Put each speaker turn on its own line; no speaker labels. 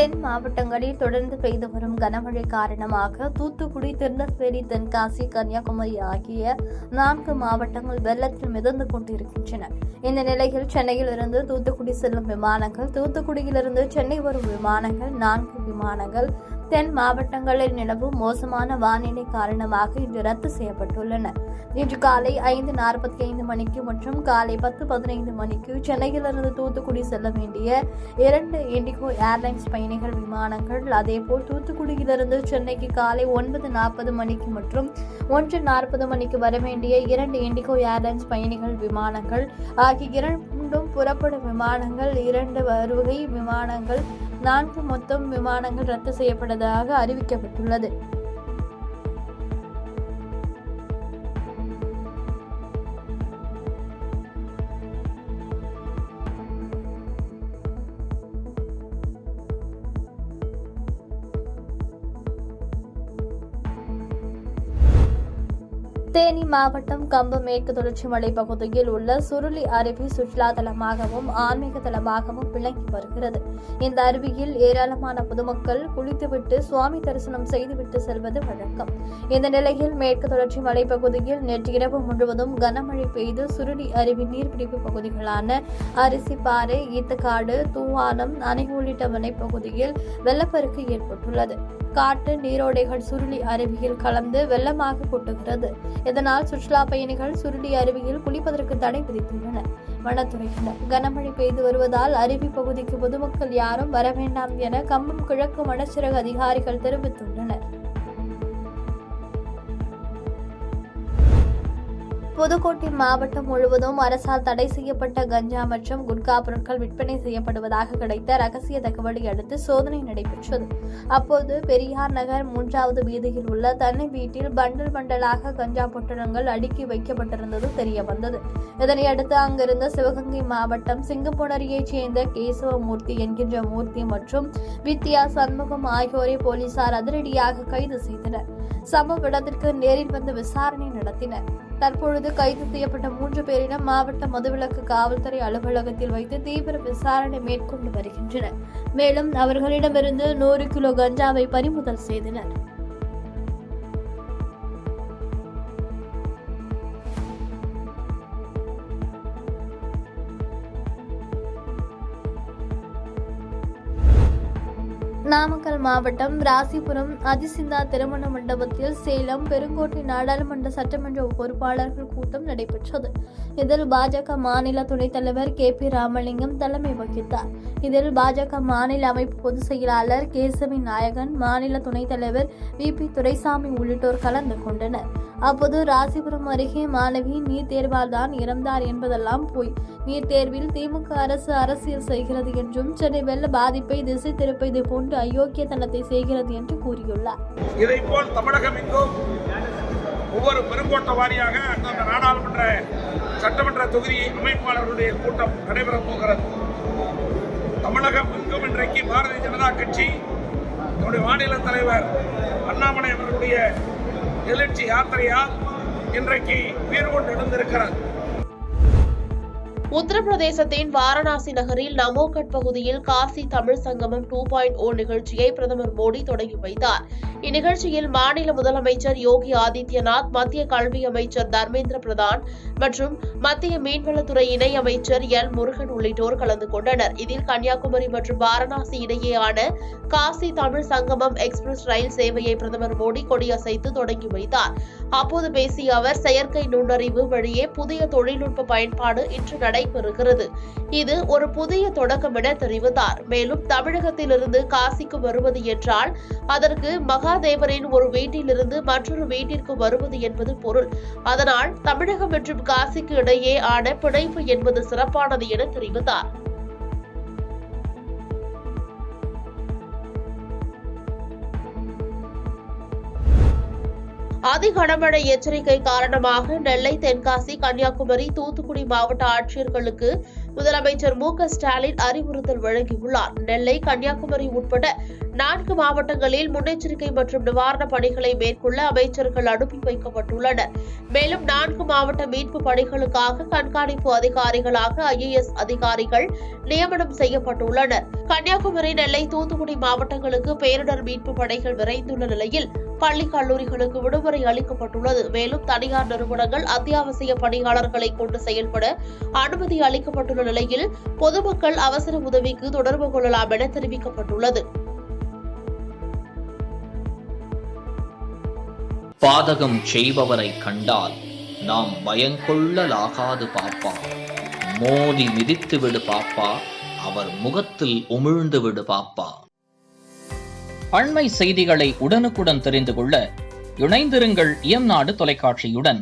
தென் மாவட்டங்களில் தொடர்ந்து பெய்து வரும் கனமழை காரணமாக தூத்துக்குடி, திருநெல்வேலி, தென்காசி, கன்னியாகுமரி ஆகிய 4 மாவட்டங்கள் வெள்ளத்தில் மிதந்து கொண்டிருக்கின்றன. இந்த நிலையில் சென்னையிலிருந்து தூத்துக்குடி செல்லும் விமானங்கள், தூத்துக்குடியிலிருந்து சென்னை வரும் விமானங்கள், 4 விமானங்கள் தென் மாவட்டங்களில் நிலவும் மோசமான வானிலை காரணமாக இன்று ரத்து செய்யப்பட்டுள்ளன. இன்று காலை 5:45 மணிக்கு மற்றும் காலை 10:15 மணிக்கு சென்னையிலிருந்து தூத்துக்குடி செல்ல வேண்டிய 2 இண்டிகோ ஏர்லைன்ஸ் பயணிகள் விமானங்கள், அதேபோல் தூத்துக்குடியிலிருந்து சென்னைக்கு காலை 9:40 மணிக்கு மற்றும் 1:40 மணிக்கு வர வேண்டிய 2 இண்டிகோ ஏர்லைன்ஸ் பயணிகள் விமானங்கள் ஆகிய 2 புறப்படும் விமானங்கள், 2 வருகை விமானங்கள், 4 மொத்தம் விமானங்கள் ரத்து செய்யப்பட்டதாக அறிவிக்கப்பட்டுள்ளது. தேனி மாவட்டம் கம்பம் மேற்கு தொடர்ச்சி மலை பகுதியில் உள்ள சுருளி அருவி சுற்றுலா தலமாகவும் ஆன்மீக தலமாகவும் விளங்கி வருகிறது. இந்த அருவியில் ஏராளமான பொதுமக்கள் குளித்துவிட்டு சுவாமி தரிசனம் செய்துவிட்டு செல்வது வழக்கம். இந்த நிலையில் மேற்கு தொடர்ச்சி மலை பகுதியில் நேற்று இரவு முழுவதும் கனமழை பெய்து சுருளி அருவி நீர்பிடிப்பு பகுதிகளான அரிசிப்பாறை, ஈத்தக்காடு, தூவானம், அணை உள்ளிட்ட வனைப்பகுதியில் வெள்ளப்பெருக்கு ஏற்பட்டுள்ளது. காட்டு நீரோடைகள் சுருளி அருவியில் கலந்து வெள்ளமாக கொட்டுகிறது. இதனால் சுற்றுலா பயணிகள் சுருளி அருவியில் குளிப்பதற்கு தடை விதித்துள்ளனர். வனத்துறையினர் கனமழை பெய்து வருவதால் அருவி பகுதிக்கு பொதுமக்கள் யாரும் வர வேண்டாம் என கம்பம் கிழக்கு வனச்சரக அதிகாரிகள் தெரிவித்துள்ளனர். புதுக்கோட்டை மாவட்டம் முழுவதும் அரசால் தடை செய்யப்பட்ட கஞ்சா மற்றும் குட்கா பொருட்கள் விற்பனை செய்யப்படுவதாக கிடைத்த ரகசிய தகவலை அடுத்து சோதனை நடைபெற்றது. அப்போது பெரியார் நகர் 3வது வீதியில் உள்ள தனி வீட்டில் பண்டல் பண்டலாக கஞ்சா பொட்டலங்கள் அடுக்கி வைக்கப்பட்டிருந்தது தெரியவந்தது. இதனையடுத்து அங்கிருந்த சிவகங்கை மாவட்டம் சிங்கம்புணரியைச் சேர்ந்த கேசவமூர்த்தி என்கின்ற மூர்த்தி மற்றும் வித்யா சண்முகம் ஆகியோரை போலீசார் அதிரடியாக கைது செய்தனர். சம்பவ இடத்திற்கு நேரில் வந்து விசாரணை நடத்தினர். தற்பொழுது கைது செய்யப்பட்ட 3 பேரிடம் மாவட்ட மதுவிலக்கு காவல்துறை அலுவலகத்தில் வைத்து தீவிர விசாரணை மேற்கொண்டு வருகின்றனர். மேலும் அவர்களிடமிருந்து 100 கிலோ கஞ்சாவை பறிமுதல் செய்தனர். நாமக்கல் மாவட்டம் ராசிபுரம் அதிசிந்தா திருமண மண்டபத்தில் சேலம் பெருங்கோட்டை நாடாளுமன்ற சட்டமன்ற பொறுப்பாளர்கள் கூட்டம் நடைபெற்றது. இதில் பாஜக மாநில துணைத் தலைவர் KP ராமலிங்கம் தலைமை வகித்தார். இதில் பாஜக மாநில அமைப்பு பொதுச் செயலாளர் கேசவி நாயகன், மாநில துணைத் தலைவர் VP துரைசாமி உள்ளிட்டோர் கலந்து கொண்டனர். அப்போது ராசிபுரம் அருகே மாணவி நீட் தேர்வால் தான் இறந்தார் என்பதெல்லாம் போய், நீட் தேர்வில் திமுக அரசு அரசியல் செய்கிறது என்றும் சென்னை வெள்ள பாதிப்பை திசை திருப்பது போன்று அயோக்கியத்தனத்தை செய்கிறது என்று கூறியுள்ளார்.
இதைப்போல் தமிழகம் எங்கும் ஒவ்வொரு பெருங்கோட்ட வாரியாக அந்தந்த நாடாளுமன்ற சட்டமன்ற தொகுதி அமைப்பாளர்களுடைய கூட்டம் நடைபெறப் போகிறது. தமிழகம் எங்கும் இன்றைக்கு பாரதிய ஜனதா கட்சி நம்முடைய மாநில தலைவர் அண்ணாமலை அவர்களுடைய எழுச்சி யாத்திரையால் இன்றைக்கு வீறு கொண்டு எழுந்திருக்கிறது.
உத்தரப்பிரதேசத்தின் வாரணாசி நகரில் நமோகட் பகுதியில் காசி தமிழ் சங்கமம் 2.0 நிகழ்ச்சியை பிரதமர் மோடி தொடங்கி வைத்தார். இந்நிகழ்ச்சியில் மாநில முதலமைச்சர் யோகி ஆதித்யநாத், மத்திய கல்வி அமைச்சர் தர்மேந்திர பிரதான் மற்றும் மத்திய மீன்வளத்துறை இணை அமைச்சர் எல் முருகன் உள்ளிட்டோர் கலந்து கொண்டனர். இதில் கன்னியாகுமரி மற்றும் வாரணாசி இடையேயான காசி தமிழ் சங்கமம் எக்ஸ்பிரஸ் ரயில் சேவையை பிரதமர் மோடி கொடியசைத்து தொடங்கி வைத்தார். அப்போது பேசிய அவர், செயற்கை நுண்ணறிவு வழியே புதிய தொழில்நுட்ப பயன்பாடு இன்று நடைபெறுகிறது. இது ஒரு புதிய தொடக்கம் என தெரிவித்தார். மேலும் தமிழகத்திலிருந்து காசிக்கு வருவது என்றால் அதற்கு மகாதேவரின் ஒரு வீட்டிலிருந்து மற்றொரு வீட்டிற்கு வருவது என்பது பொருள். அதனால் தமிழகம் மற்றும் காசிக்கு இடையே ஆன பிணைப்பு என்பது சிறப்பானது என தெரிவித்தார். அதி கனமழை எச்சரிக்கை காரணமாக நெல்லை, தென்காசி, கன்னியாகுமரி, தூத்துக்குடி மாவட்ட ஆட்சியர்களுக்கு முதலமைச்சர் மு.க.ஸ்டாலின் அறிவுறுத்தல் வழங்கியுள்ளார். நெல்லை, கன்னியாகுமரி உட்பட 4 மாவட்டங்களில் முன்னெச்சரிக்கை மற்றும் நிவாரணப் பணிகளை மேற்கொள்ள அமைச்சர்கள் அனுப்பி வைக்கப்பட்டுள்ளனர். மேலும் 4 மாவட்ட மீட்பு பணிகளுக்காக கண்காணிப்பு அதிகாரிகளாக IAS அதிகாரிகள் நியமனம் செய்யப்பட்டுள்ளனர். கன்னியாகுமரி, நெல்லை, தூத்துக்குடி மாவட்டங்களுக்கு பேரிடர் மீட்பு படைகள் விரைந்துள்ள நிலையில் பள்ளி, கல்லூரிகளுக்கு விடுமுறை அளிக்கப்பட்டுள்ளது. மேலும் தனியார் நிறுவனங்கள் அத்தியாவசிய பணியாளர்களை கொண்டு செயல்பட அனுமதி அளிக்கப்பட்டுள்ள நிலையில் பொதுமக்கள் அவசர உதவிக்கு தொடர்பு கொள்ளலாம் என தெரிவிக்கப்பட்டுள்ளது.
பாதகம் செய்பவரை கண்டால் நாம் பயங்கொள்ளலாகாது பாப்பா. மோதி மிதித்து விடு பாப்பா, அவர் முகத்தில் உமிழ்ந்து விடு பாப்பா. அண்மை செய்திகளை உடனுக்குடன் தெரிந்து கொள்ள இணைந்திருங்கள் இயம்நாடு தொலைக்காட்சியுடன்.